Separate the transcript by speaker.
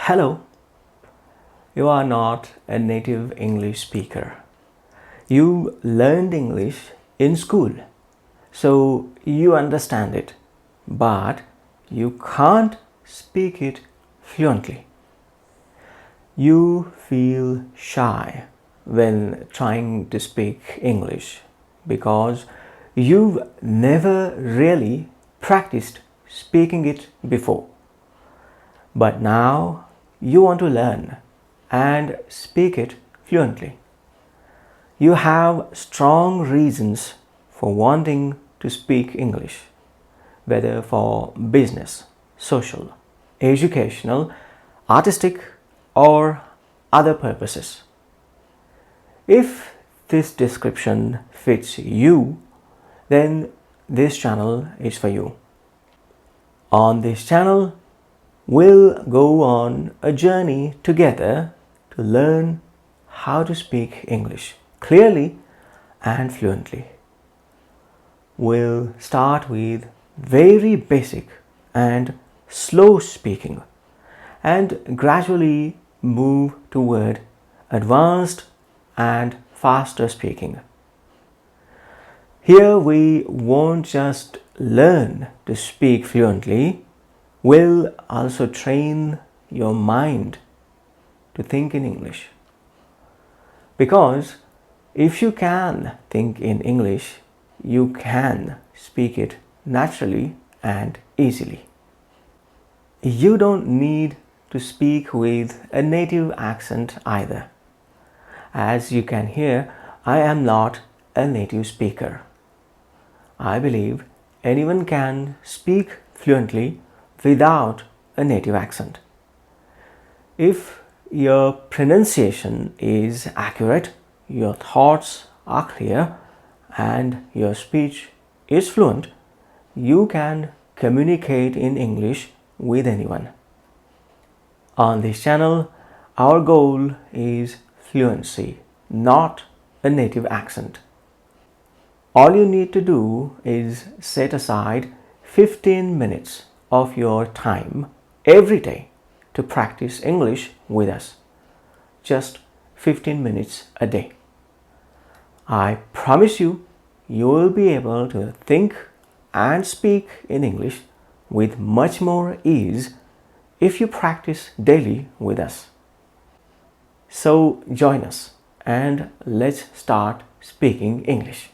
Speaker 1: Hello, you are not a native English speaker. You learned English in school, so you understand it, but you can't speak it fluently. You feel shy when trying to speak English because you've never really practiced speaking it before. But now you want to learn and speak it fluently. You have strong reasons for wanting to speak English, whether for business, social, educational, artistic, or other purposes. If this description fits you, then this channel is for you. On this channel, we'll go on a journey together to learn how to speak English clearly and fluently. We'll start with very basic and slow speaking and gradually move toward advanced and faster speaking. Here we won't just learn to speak fluently, we'll also train your mind to think in English. Because if you can think in English, you can speak it naturally and easily. You don't need to speak with a native accent either. As you can hear, I am not a native speaker. I believe anyone can speak fluently without a native accent. If your pronunciation is accurate, your thoughts are clear, and your speech is fluent, you can communicate in English with anyone. On this channel, our goal is fluency, not a native accent. All you need to do is set aside 15 minutes of your time every day to practice English with us. Just 15 minutes a day. I promise you, you will be able to think and speak in English with much more ease if you practice daily with us. So join us and let's start speaking English.